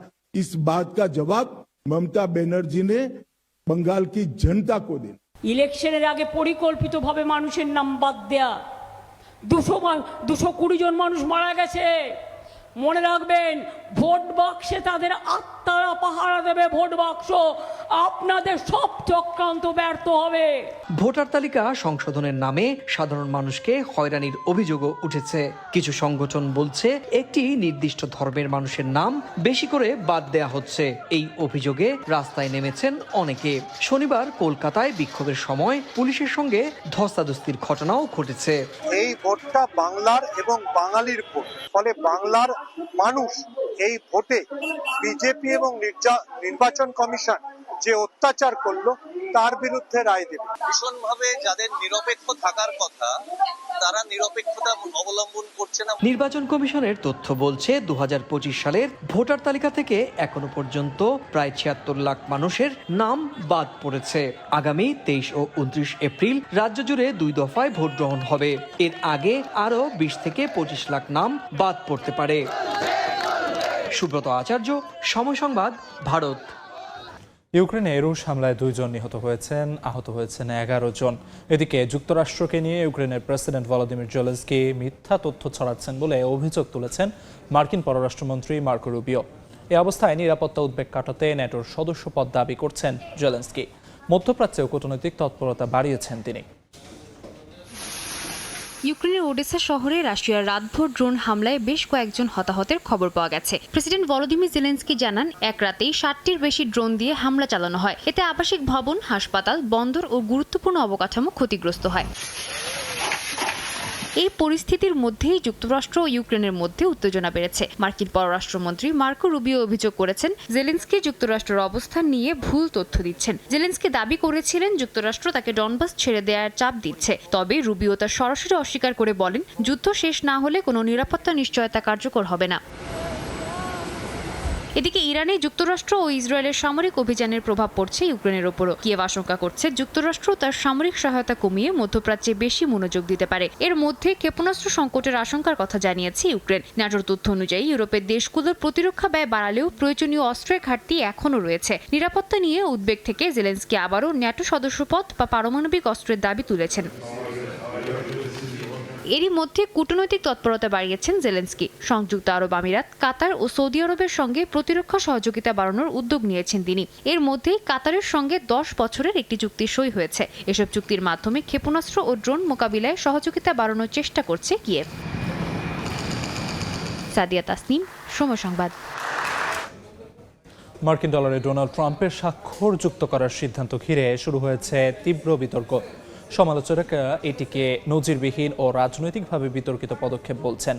N: इस बात का जवाब ममता बनर्जी ने बंगाल की जनता को देना।
P: ইলেকশনের আগে পরিকল্পিতভাবে মানুষের নাম বাদ দেয়া। 220 জন মানুষ মারা গেছে। মনে রাখবেন, ভোট বাক্সে তাদের আত্মারা পাহারা দেবে। ভোট বাক্স আপনাদের সব চক্রান্ত ব্যর্থ হবে।
M: ভোটার তালিকা সংশোধনের নামে সাধারণ মানুষকে হয়রানির অভিযোগও উঠেছে। কিছু সংগঠন বলছে একটি নির্দিষ্ট ধর্মের মানুষের নাম বেশি করে বাদ দেয়া হচ্ছে। এই অভিযোগে রাস্তায় নেমেছেন অনেকে। শনিবার কলকাতায় বিক্ষোভের সময় পুলিশের সঙ্গে ধস্তাধস্তির ঘটনাও ঘটেছে।
Q: এই ভোটটা বাংলার এবং বাঙালির ভোট, ফলে বাংলার মানুষ এই ভোটে বিজেপি এবং নির্বাচন কমিশন যে অত্যাচার করলো তার বিরুদ্ধে রায় দেবে।
R: ভীষণভাবে যাদের নিরপেক্ষ থাকার কথা তারা নিরপেক্ষতা অবলম্বন করছে না।
M: নির্বাচন কমিশনের তথ্য বলছে 2025 সালের ভোটার তালিকা থেকে এখনো পর্যন্ত প্রায় 76 লাখ মানুষের নাম বাদ পড়েছে। আগামী 23 ও 29 এপ্রিল রাজ্য জুড়ে 2 দফায় ভোট গ্রহণ হবে। এর আগে আরো 20 থেকে 25 লাখ নাম বাদ পড়তে পারে। সুব্রত আচার্য, সময় সংবাদ, ভারত।
A: ইউক্রেনে রুশ হামলায় 2 জন নিহত হয়েছেন, আহত হয়েছেন 11 জন। এদিকে যুক্তরাষ্ট্রকে নিয়ে ইউক্রেনের প্রেসিডেন্ট ভলোদিমির জেলেনস্কি মিথ্যা তথ্য ছড়াচ্ছেন বলে অভিযোগ তুলেছেন মার্কিন পররাষ্ট্রমন্ত্রী মার্কো রুবিও। এই অবস্থায় নিরাপত্তা উদ্বেগ কাটাতে ন্যাটোর সদস্যপদ দাবি করছেন জেলেনস্কি। মধ্যপ্রাচ্যেও কূটনৈতিক তৎপরতা বাড়িয়েছেন তিনি।
D: ইউক্রেনের ওডেসা শহরে রাশিয়ার রাতভর ড্রোন হামলায় বেশ কয়েকজন হতাহতের খবর পাওয়া গেছে। প্রেসিডেন্ট ভলোদিমির জেলেনস্কি জানান, এক রাতেই 60টির বেশি ড্রোন দিয়ে হামলা চালানো হয়। এতে আবাসিক ভবন, হাসপাতাল, বন্দর ও গুরুত্বপূর্ণ অবকাঠামো ক্ষতিগ্রস্ত হয়। এই পরিস্থিতির মধ্যেই যুক্তরাষ্ট্র ও ইউক্রেনের মধ্যে উত্তেজনা বেড়েছে। মার্কিন পররাষ্ট্রমন্ত্রী মার্কো রুবিও অভিযোগ করেছেন, জেলেনস্কি যুক্তরাষ্ট্রের অবস্থান নিয়ে ভুল তথ্য দিচ্ছেন। জেলেনস্কি দাবি করেছিলেন যুক্তরাষ্ট্র তাকে ডনবাস ছেড়ে দেওয়ার চাপ দিচ্ছে। তবে রুবিও তা সরাসরি অস্বীকার করে বলেন, যুদ্ধ শেষ না হলে কোনো নিরাপত্তা নিশ্চয়তা কার্যকর হবে না। এদিকে ইরানে যুক্তরাষ্ট্র ও ইসরায়েলের সামরিক অভিযানের প্রভাব পড়ছে ইউক্রেনের ওপরও। কিয়েভ আশঙ্কা করছে যুক্তরাষ্ট্র তার সামরিক সহায়তা কমিয়ে মধ্যপ্রাচ্যে বেশি মনোযোগ দিতে পারে। এর মধ্যে ক্ষেপণাস্ত্র সংকটের আশঙ্কার কথা জানিয়েছে ইউক্রেন। ন্যাটোর তথ্য অনুযায়ী ইউরোপের দেশগুলোর প্রতিরক্ষা ব্যয় বাড়ালেও প্রয়োজনীয় অস্ত্রের ঘাটতি এখনও রয়েছে। নিরাপত্তা নিয়ে উদ্বেগ থেকে জেলেনস্কি আবারও ন্যাটো সদস্যপদ বা পারমাণবিক অস্ত্রের দাবি তুলেছেন। এরই মধ্যে কূটনৈতিক তৎপরতা বাড়িয়েছেন জেলেনস্কি। সংযুক্ত আরব আমিরাত, কাতার ও সৌদি আরবের সঙ্গে প্রতিরক্ষা সহযোগিতা বাড়ানোর উদ্যোগ নিয়েছেন তিনি। এর মধ্যেই কাতারের সঙ্গে 10 বছরের একটি চুক্তি সই হয়েছে। এসব চুক্তির মাধ্যমে ক্ষেপণাস্ত্র ও ড্রোন মোকাবিলায় সহযোগিতা বাড়ানোর চেষ্টা করছে কিয়েভ। সাদিয়া তাসনিম, সময় সংবাদ।
A: মার্কিন ডলারে ডোনাল্ড ট্রাম্পের স্বাক্ষর যুক্ত করার সিদ্ধান্ত ঘিরে শুরু হয়েছে তীব্র বিতর্ক। সমালোচকরা এটিকে নজিরবিহীন ও রাজনৈতিকভাবে বিতর্কিত পদক্ষেপ বলছেন।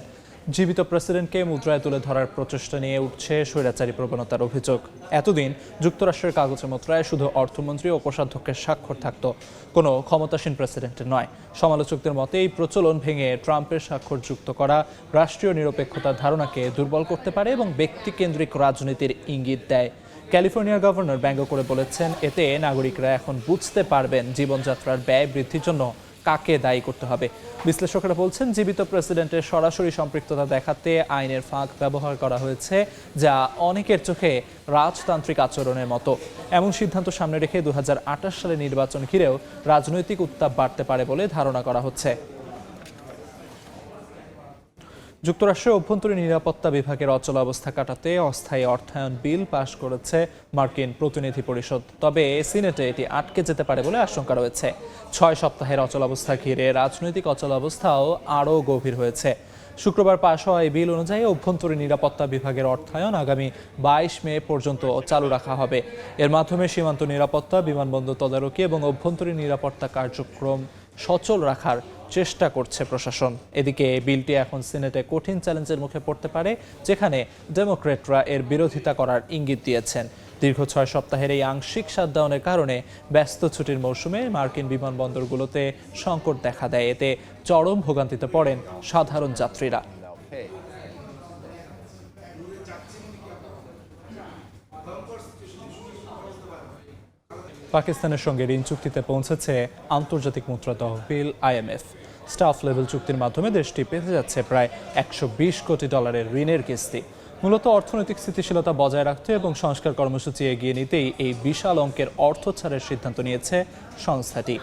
A: জীবিত প্রেসিডেন্টকে মুদ্রায় তুলে ধরার প্রচেষ্টা নিয়ে উঠছে স্বৈরাচারী প্রবণতার অভিযোগ। এতদিন যুক্তরাষ্ট্রের কাগজে মুদ্রায় শুধু অর্থমন্ত্রী ও কোষাধ্যক্ষের স্বাক্ষর থাকত, কোনো ক্ষমতাসীন প্রেসিডেন্টের নয়। সমালোচকদের মতে এই প্রচলন ভেঙে ট্রাম্পের স্বাক্ষর যুক্ত করা রাষ্ট্রীয় নিরপেক্ষতার ধারণাকে দুর্বল করতে পারে এবং ব্যক্তিকেন্দ্রিক রাজনীতির ইঙ্গিত দেয়। ক্যালিফোর্নিয়ার গভর্নর ব্যঙ্গ করে বলেছেন, এতে নাগরিকরা এখন বুঝতে পারবেন জীবনযাত্রার ব্যয় বৃদ্ধির জন্য কাকে দায়ী করতে হবে। বিশ্লেষকরা বলছেন, জীবিত প্রেসিডেন্টের সরাসরি সম্পৃক্ততা দেখাতে আইনের ফাঁক ব্যবহার করা হয়েছে, যা অনেকের চোখে রাজতান্ত্রিক আচরণের মতো। এমন সিদ্ধান্ত সামনে রেখে 2028 সালে নির্বাচন ঘিরেও রাজনৈতিক উত্তাপ বাড়তে পারে বলে ধারণা করা হচ্ছে। যুক্তরাষ্ট্রের অভ্যন্তরীণ নিরাপত্তা বিভাগের অচলাবস্থা কাটাতে অস্থায়ী অর্থায়ন বিল পাশ করেছে মার্কিন প্রতিনিধি পরিষদ। তবে সিনেটে এটি আটকে যেতে পারে বলে আশঙ্কা রয়েছে। 6 সপ্তাহের অচলাবস্থা ঘিরে রাজনৈতিক অচলাবস্থাও আরও গভীর হয়েছে। শুক্রবার পাশ হওয়া এই বিল অনুযায়ী অভ্যন্তরীণ নিরাপত্তা বিভাগের অর্থায়ন আগামী 22 মে পর্যন্ত চালু রাখা হবে। এর মাধ্যমে সীমান্ত নিরাপত্তা, বিমানবন্দর তদারকি এবং অভ্যন্তরীণ নিরাপত্তা কার্যক্রম সচল রাখার চেষ্টা করছে প্রশাসন। এদিকে বিলটি এখন সিনেটে কঠিন চ্যালেঞ্জের মুখে পড়তে পারে, যেখানে ডেমোক্র্যাটরা এর বিরোধিতা করার ইঙ্গিত দিয়েছেন। দীর্ঘ 6 সপ্তাহের এই আংশিক শাটডাউনের কারণে ব্যস্ত ছুটির মৌসুমে মার্কিন বিমানবন্দরগুলোতে সংকট দেখা দেয়। এতে চরম ভোগান্তিতে পড়েন সাধারণ যাত্রীরা। পাকিস্তানের সঙ্গে ঋণ চুক্তিতে পৌঁছেছে আন্তর্জাতিক মুদ্রা তহবিল IMF। স্টাফ লেভেল চুক্তির মাধ্যমে দেশটি পেতে যাচ্ছে প্রায় $120 কোটি ঋণের কিস্তি। মূলত অর্থনৈতিক স্থিতিশীলতা বজায় রাখতে এবং সংস্কার কর্মসূচি এগিয়ে নিতেই এই বিশাল অঙ্কের অর্থ ছাড়ের সিদ্ধান্ত নিয়েছে সংস্থাটি।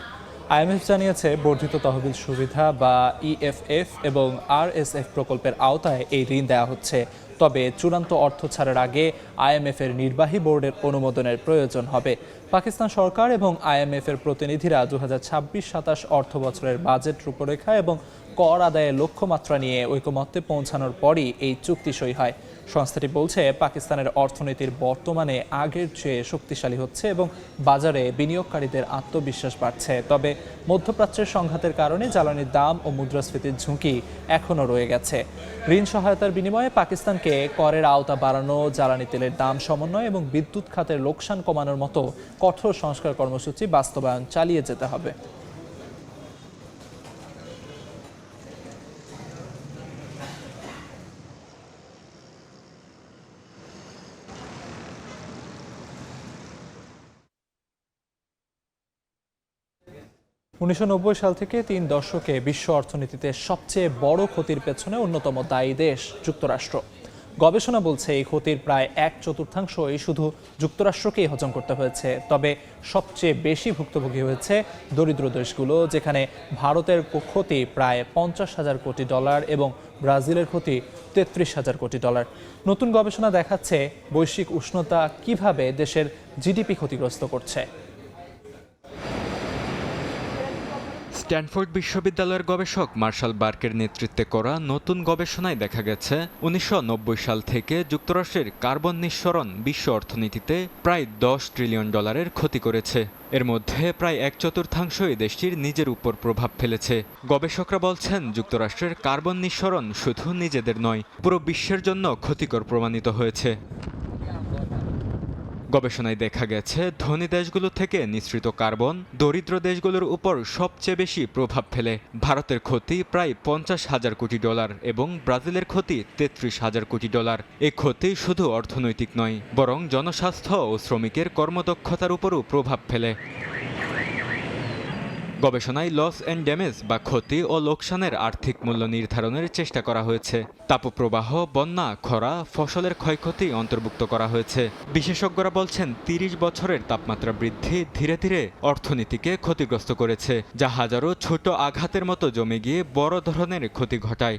A: IMF জানিয়েছে, বর্ধিত তহবিল সুবিধা বা EFF এবং RSF প্রকল্পের আওতায় এই ঋণ দেওয়া হচ্ছে। তবে চূড়ান্ত অর্থ ছাড়ের আগে IMF এর নির্বাহী বোর্ডের অনুমোদনের প্রয়োজন হবে। পাকিস্তান সরকার এবং IMF এর প্রতিনিধিরা 2026-27 অর্থ বছরের বাজেট রূপরেখা এবং কর আদায়ের লক্ষ্যমাত্রা নিয়ে ঐকমত্যে পৌঁছানোর পরই এই চুক্তি সই হয়। সংস্থাটি বলছে, পাকিস্তানের অর্থনীতির বর্তমানে আগের চেয়ে শক্তিশালী হচ্ছে এবং বাজারে বিনিয়োগকারীদের আত্মবিশ্বাস বাড়ছে। তবে মধ্যপ্রাচ্যের সংঘাতের কারণে জ্বালানির দাম ও মুদ্রাস্ফীতির ঝুঁকি এখনও রয়ে গেছে। ঋণ সহায়তার বিনিময়ে পাকিস্তানকে থেকে করের আওতা বাড়ানো, জ্বালানি তেলের দাম সমন্বয় এবং বিদ্যুৎ খাতের লোকসান কমানোর মতো কঠোর সংস্কার কর্মসূচি বাস্তবায়ন চালিয়ে যেতে হবে। সাল থেকে 3 দশকে বিশ্ব অর্থনীতিতে সবচেয়ে বড় ক্ষতির পেছনে অন্যতম দায়ী দেশ যুক্তরাষ্ট্র। গবেষণা বলছে এই ক্ষতির প্রায় 1/4 শুধু যুক্তরাষ্ট্রকেই হজম করতে হয়েছে। তবে সবচেয়ে বেশি ভুক্তভোগী হয়েছে দরিদ্র দেশগুলো, যেখানে ভারতের ক্ষতি প্রায় $50,000 কোটি এবং ব্রাজিলের ক্ষতি $33,000 কোটি। নতুন গবেষণা দেখাচ্ছে বৈশ্বিক উষ্ণতা কিভাবে দেশের জিডিপি ক্ষতিগ্রস্ত করছে।
F: স্ট্যানফোর্ড বিশ্ববিদ্যালয়ের গবেষক মার্শাল বার্কের নেতৃত্বে করা নতুন গবেষণায় দেখা গেছে 1990 সাল থেকে যুক্তরাষ্ট্রের কার্বন নিঃসরণ বিশ্ব অর্থনীতিতে প্রায় $10 ট্রিলিয়ন ক্ষতি করেছে। এর মধ্যে প্রায় 1/4 দেশটির নিজের উপর প্রভাব ফেলেছে। গবেষকরা বলছেন যুক্তরাষ্ট্রের কার্বন নিঃসরণ শুধু নিজেদের নয়, পুরো বিশ্বের জন্য ক্ষতিকর প্রমাণিত হয়েছে। গবেষণায় দেখা গেছে ধনী দেশগুলো থেকে নিঃসৃত কার্বন দরিদ্র দেশগুলোর উপর সবচেয়ে বেশি প্রভাব ফেলে। ভারতের ক্ষতি প্রায় $50,000 কোটি এবং ব্রাজিলের ক্ষতি $33,000 কোটি। এই ক্ষতি শুধু অর্থনৈতিক নয়, বরং জনস্বাস্থ্য ও শ্রমিকের কর্মদক্ষতার উপরও প্রভাব ফেলে। গবেষণায় লস অ্যান্ড ড্যামেজ বা ক্ষতি ও লোকসানের আর্থিক মূল্য নির্ধারণের চেষ্টা করা হয়েছে। তাপপ্রবাহ, বন্যা, খরা, ফসলের ক্ষয়ক্ষতি অন্তর্ভুক্ত করা হয়েছে। বিশেষজ্ঞরা বলছেন 30 বছরের তাপমাত্রা বৃদ্ধি ধীরে ধীরে অর্থনীতিকে ক্ষতিগ্রস্ত করেছে, যা হাজারো ছোট আঘাতের মতো জমে গিয়ে বড় ধরনের ক্ষতি ঘটায়।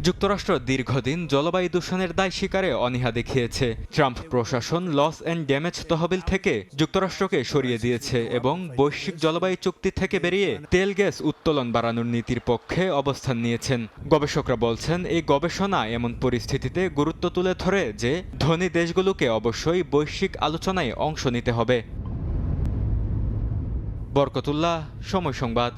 F: যুক্তরাষ্ট্র দীর্ঘদিন জলবায়ু দূষণের দায় স্বীকারে অনীহা দেখিয়েছে। ট্রাম্প প্রশাসন লস অ্যান্ড ড্যামেজ তহবিল থেকে যুক্তরাষ্ট্রকে সরিয়ে দিয়েছে এবং বৈশ্বিক জলবায়ু চুক্তি থেকে বেরিয়ে তেল গ্যাস উত্তোলন বাড়ানোর নীতির পক্ষে অবস্থান নিয়েছেন। গবেষকরা বলছেন এই গবেষণা এমন পরিস্থিতিতে গুরুত্ব তুলে ধরে যে ধনী দেশগুলোকে অবশ্যই বৈশ্বিক আলোচনায় অংশ নিতে হবে। বরকতুল্লাহ, সময় সংবাদ।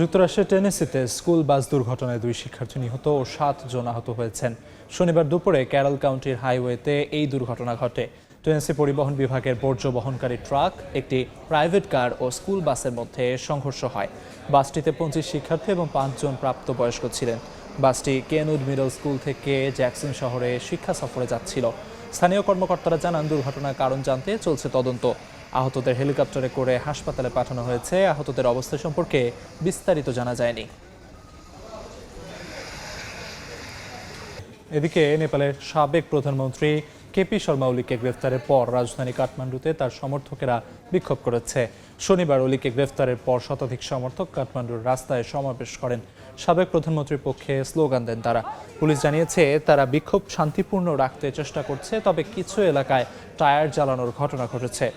A: যুক্তরাষ্ট্রের টেনেসিতে স্কুল বাস দুর্ঘটনায় 2 শিক্ষার্থী নিহত ও 7 জন আহত হয়েছেন। শনিবার দুপুরে ক্যারল কাউন্টির হাইওয়েতে এই দুর্ঘটনা ঘটে। টেনেসি পরিবহন বিভাগের বর্জ্য বহনকারী ট্রাক, একটি প্রাইভেট কার ও স্কুল বাসের মধ্যে সংঘর্ষ হয়। বাসটিতে 25 শিক্ষার্থী এবং 5 জন প্রাপ্তবয়স্ক ছিলেন। বাসটি কেনউড মিডল স্কুল থেকে জ্যাকসন শহরে শিক্ষা সফরে যাচ্ছিল। স্থানীয় কর্মকর্তারা জানান দুর্ঘটনার কারণ জানতে চলছে তদন্ত। আহতদের হেলিকপ্টারে করে হাসপাতালে পাঠানো হয়েছে। আহতদের অবস্থা সম্পর্কে বিস্তারিত জানা যায়নি। এদিকে নেপালের সাবেক প্রধানমন্ত্রী কেপি শর্মা ওলিকে গ্রেফতারের পর রাজধানী কাঠমান্ডুতে তার সমর্থকেরা বিক্ষোভ করেছে। শনিবার ওলিকে গ্রেফতারের পর শতাধিক সমর্থক কাঠমান্ডুর রাস্তায় সমাবেশ করেন। সাবেক প্রধানমন্ত্রীর পক্ষে স্লোগান দেন তারা। পুলিশ জানিয়েছে তারা বিক্ষোভ শান্তিপূর্ণ রাখতে চেষ্টা করছে, তবে কিছু এলাকায় টায়ার জ্বালানোর ঘটনা ঘটেছে।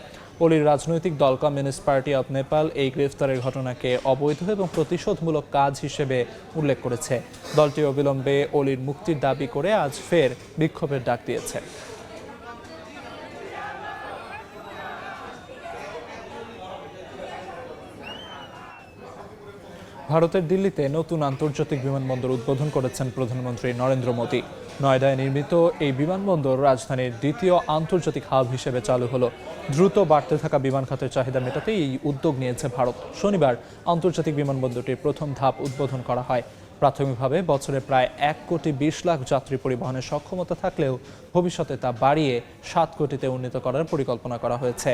A: ওলির রাজনৈতিক দল কমিউনিস্ট পার্টি অব নেপাল এই গ্রেফতারের ঘটনাকে অবৈধ এবং প্রতিশোধমূলক কাজ হিসেবে উল্লেখ করেছে। দলটি অবিলম্বে ওলির মুক্তির দাবি করে আজ ফের বিক্ষোভের ডাক দিয়েছে। ভারতের দিল্লিতে নতুন আন্তর্জাতিক বিমানবন্দর উদ্বোধন করেছেন প্রধানমন্ত্রী নরেন্দ্র মোদী। নয়ডায় নির্মিত এই বিমানবন্দর রাজধানীর দ্বিতীয় আন্তর্জাতিক হাব হিসেবে চালু হলো। দ্রুত বাড়তে থাকা বিমান খাতের চাহিদা মেটাতে এই উদ্যোগ নিয়েছে ভারত। শনিবার আন্তর্জাতিক বিমানবন্দরটির প্রথম ধাপ উদ্বোধন করা হয়। প্রাথমিকভাবে বছরে প্রায় 1,20,00,000 যাত্রী পরিবহনের সক্ষমতা থাকলেও ভবিষ্যতে তা বাড়িয়ে 7 কোটিতে উন্নীত করার পরিকল্পনা করা হয়েছে।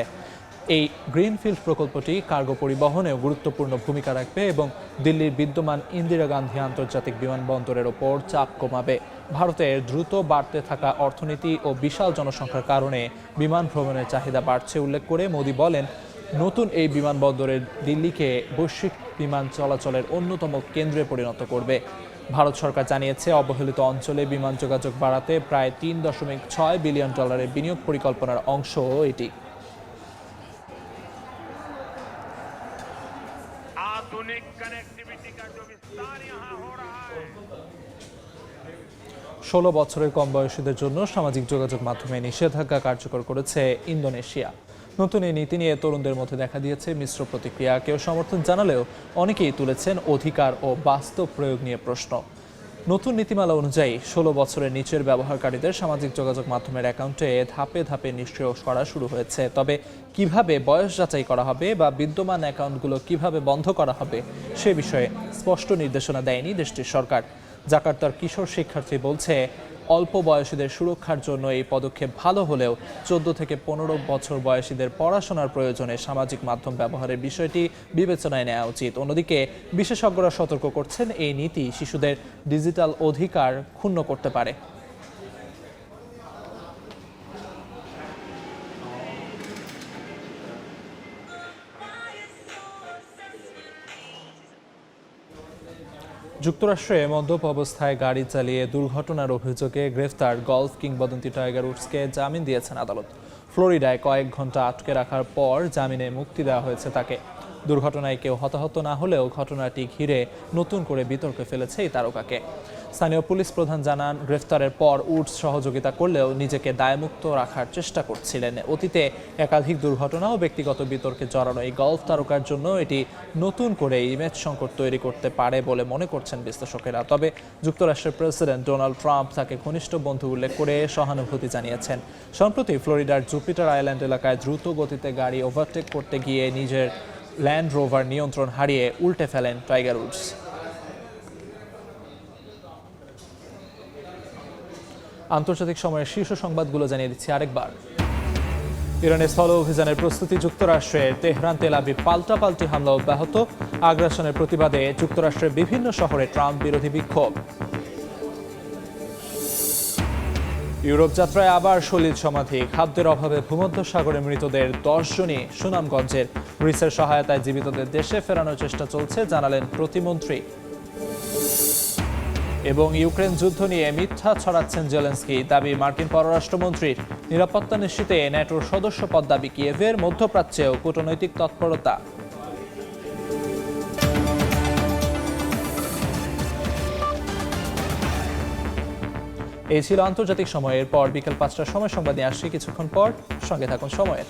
A: এই গ্রিনফিল্ড প্রকল্পটি কার্গো পরিবহনেও গুরুত্বপূর্ণ ভূমিকা রাখবে এবং দিল্লির বিদ্যমান ইন্দিরা গান্ধী আন্তর্জাতিক বিমানবন্দরের ওপর চাপ কমাবে। ভারতের দ্রুত বাড়তে থাকা অর্থনীতি ও বিশাল জনসংখ্যার কারণে বিমান ভ্রমণের চাহিদা বাড়ছে উল্লেখ করে মোদী বলেন, নতুন এই বিমানবন্দরের দিল্লিকে বৈশ্বিক বিমান চলাচলের অন্যতম কেন্দ্রে পরিণত করবে। ভারত সরকার জানিয়েছে অবহেলিত অঞ্চলে বিমান যোগাযোগ বাড়াতে প্রায় $3.6 বিলিয়ন বিনিয়োগ পরিকল্পনার অংশ এটি। 16 বছরের কম বয়সীদের জন্য সামাজিক যোগাযোগ মাধ্যমে নিষেধাজ্ঞা কার্যকর করেছে ইন্দোনেশিয়া। নতুন এই নীতি নিয়ে তরুণদের মধ্যে দেখা দিয়েছে মিশ্র প্রতিক্রিয়া। কেউ সমর্থন জানালেও অনেকেই তুলেছেন অধিকার ও বাস্তব প্রয়োগ নিয়ে প্রশ্ন। নতুন নীতিমালা অনুযায়ী 16 বছরের নিচের ব্যবহারকারীদের সামাজিক যোগাযোগ মাধ্যমের অ্যাকাউন্টে ধাপে ধাপে নিষ্ক্রিয় করা শুরু হয়েছে। তবে কিভাবে বয়স যাচাই করা হবে বা বিদ্যমান অ্যাকাউন্টগুলো কিভাবে বন্ধ করা হবে সে বিষয়ে স্পষ্ট নির্দেশনা দেয়নি দেশটির সরকার। জাকার্তার কিশোর শিক্ষার্থী বলছে, অল্প বয়সীদের সুরক্ষার জন্য এই পদক্ষেপ ভালো হলেও 14 থেকে 15 বছর বয়সীদের পড়াশোনার প্রয়োজনে সামাজিক মাধ্যম ব্যবহারের বিষয়টি বিবেচনায় নেওয়া উচিত। অন্যদিকে বিশেষজ্ঞরা সতর্ক করছেন, এই নীতি শিশুদের ডিজিটাল অধিকার ক্ষুণ্ণ করতে পারে। যুক্তরাষ্ট্রে মদ্যপ অবস্থায় গাড়ি চালিয়ে দুর্ঘটনার অভিযোগে গ্রেফতার গলফ কিংবদন্তি টাইগার উডসকে জামিন দিয়েছেন আদালত। ফ্লোরিডায় কয়েক ঘন্টা আটকে রাখার পর জামিনে মুক্তি দেওয়া হয়েছে তাকে। দুর্ঘটনায় কেউ হতাহত না হলেও ঘটনাটি ঘিরে নতুন করে বিতর্কে ফেলেছে এই তারকাকে। স্থানীয় পুলিশ প্রধান জানান, গ্রেফতারের পর উডস সহযোগিতা করলেও নিজেকে দায়মুক্ত রাখার চেষ্টা করছিলেন। অতীতে একাধিক দুর্ঘটনা ও ব্যক্তিগত বিতর্কে জড়ানো এই গলফ তারকার জন্য এটি নতুন করে ইমেজ সংকট তৈরি করতে পারে বলে মনে করছেন বিশ্লেষকেরা। তবে যুক্তরাষ্ট্রের প্রেসিডেন্ট ডোনাল্ড ট্রাম্প তাকে ঘনিষ্ঠ বন্ধু উল্লেখ করে সহানুভূতি জানিয়েছেন। সম্প্রতি ফ্লোরিডার জুপিটার আইল্যান্ড এলাকায় দ্রুত গতিতে গাড়ি ওভারটেক করতে গিয়ে নিজের ল্যান্ড রোভার নিয়ন্ত্রণ হারিয়ে উল্টে ফেলেন টাইগার উডস। আন্তর্জাতিক সময়ের শীর্ষ সংবাদগুলো জানিয়ে দিচ্ছি আরেকবার। ইরানের স্থল অভিযানের প্রস্তুতি যুক্তরাষ্ট্রে, তেহরান তেল আবিব পাল্টাপাল্টি হামলা অব্যাহত। আগ্রাসনের প্রতিবাদে যুক্তরাষ্ট্রের বিভিন্ন শহরে ট্রাম্প বিরোধী বিক্ষোভ। ইউরোপ যাত্রায় আবার সলিল সমাধি, খাদ্যের অভাবে ভূমধ্যসাগরে মৃতদের 10 জনই সুনামগঞ্জের। গ্রিসের সহায়তায় জীবিতদের দেশে ফেরানোর চেষ্টা চলছে, জানালেন প্রতিমন্ত্রী। এবং ইউক্রেন যুদ্ধ নিয়ে মিথ্যা ছড়াচ্ছেন জেলেনস্কি, দাবি মার্কিন পররাষ্ট্রমন্ত্রীর। নিরাপত্তা নিশ্চিতে ন্যাটোর সদস্যপদ দাবি কিয়েভের, মধ্যপ্রাচ্যেও কূটনৈতিক তৎপরতা। এই ছিল আন্তর্জাতিক সময়ের পর বিকেল 5টার সময় সংবাদ নিয়ে আসছি কিছুক্ষণ পর। সঙ্গে থাকুন সময়ের।